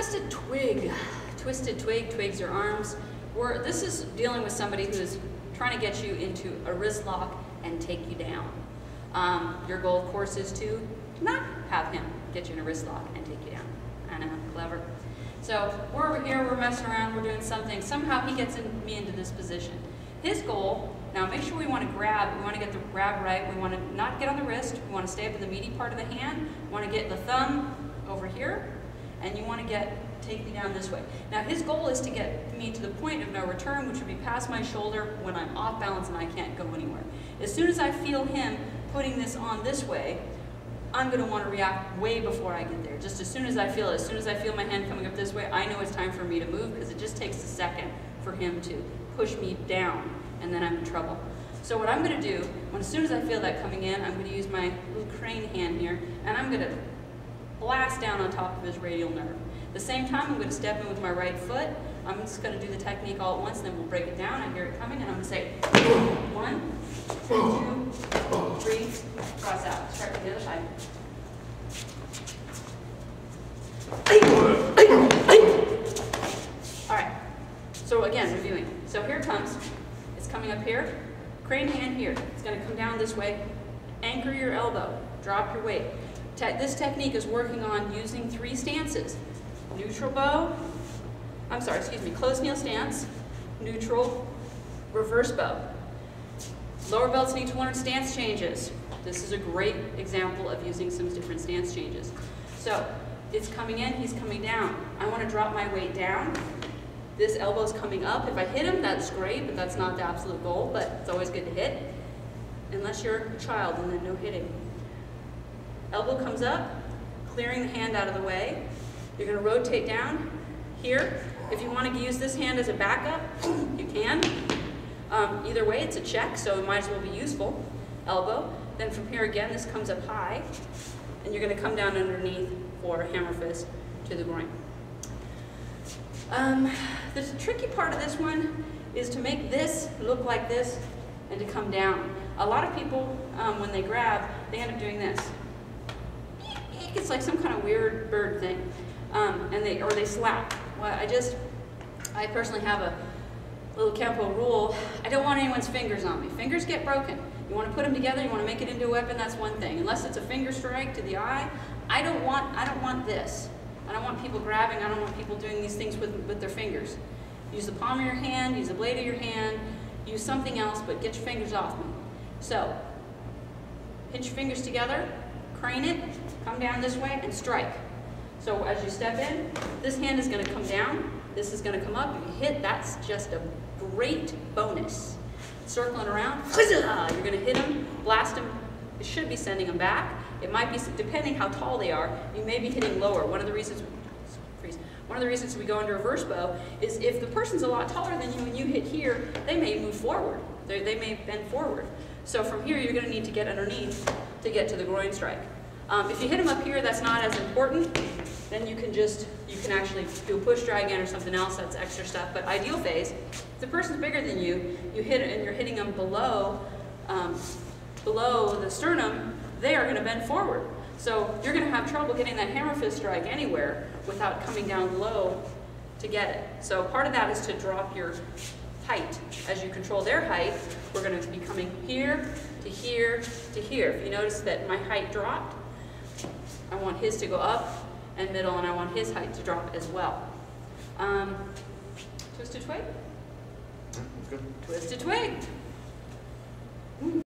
Twisted twig. Twisted twig, twigs are arms. This is dealing with somebody who is trying to get you into a wrist lock and take you down. Your goal, of course, is to not have him get you in a wrist lock and take you down. I know, clever. So we're over here, we're messing around, we're doing something. Somehow he gets me into this position. His goal, now make sure we want to grab, we want to get the grab right. We want to not get on the wrist. We want to stay up in the meaty part of the hand. We want to get the thumb over here. And you want to take me down this way. Now his goal is to get me to the point of no return, which would be past my shoulder when I'm off balance and I can't go anywhere. As soon as I feel him putting this on this way, I'm going to want to react way before I get there. Just as soon as I feel it, as soon as I feel my hand coming up this way, I know it's time for me to move because it just takes a second for him to push me down and then I'm in trouble. So what I'm going to do, as soon as I feel that coming in, I'm going to use my little crane hand here and I'm going to blast down on top of his radial nerve. At the same time, I'm going to step in with my right foot. I'm just going to do the technique all at once, and then we'll break it down. I hear it coming, and I'm going to say 1, 2, 3, cross out. Start with the other side. All right. So again, reviewing. So here it comes. It's coming up here. Crane hand here. It's going to come down this way. Anchor your elbow. Drop your weight. This technique is working on using 3 stances. Neutral bow, closed kneel stance, neutral, reverse bow. Lower belts need to learn stance changes. This is a great example of using some different stance changes. So it's coming in, he's coming down. I want to drop my weight down. This elbow's coming up. If I hit him, that's great, but that's not the absolute goal, but it's always good to hit. Unless you're a child and then no hitting. Elbow comes up, clearing the hand out of the way. You're going to rotate down here. If you want to use this hand as a backup, you can. Either way, it's a check, so it might as well be useful. Elbow. Then from here again, this comes up high, and you're going to come down underneath for hammer fist to the groin. The tricky part of this one is to make this look like this and to come down. A lot of people, when they grab, they end up doing this. It's like some kind of weird bird thing, or they slap. Well, I personally have a little Kenpo rule. I don't want anyone's fingers on me. Fingers get broken. You want to put them together. You want to make it into a weapon. That's one thing. Unless it's a finger strike to the eye, I don't want this. I don't want people grabbing. I don't want people doing these things with their fingers. Use the palm of your hand. Use the blade of your hand. Use something else, but get your fingers off me. So, pinch your fingers together. Crane it, come down this way, and strike. So as you step in, this hand is going to come down, this is going to come up. If you hit, that's just a great bonus. Circling around, you're going to hit them, blast them. It should be sending them back. It might be, depending how tall they are, you may be hitting lower. One of the reasons we go into reverse bow is if the person's a lot taller than you and you hit here, they may move forward. They may bend forward. So from here, you're going to need to get underneath to get to the groin strike. If you hit them up here, that's not as important. Then you can actually do a push drag in or something else. That's extra stuff. But ideal phase, if the person's bigger than you, you hit it and you're hitting them below the sternum, they are going to bend forward. So you're going to have trouble getting that hammer fist strike anywhere without coming down low to get it. So part of that is to drop your height. As you control their height, we're going to be coming here to here to here. If you notice that my height dropped, I want his to go up and middle, and I want his height to drop as well. Twisted twig? Yeah, that's good. Twisted twig.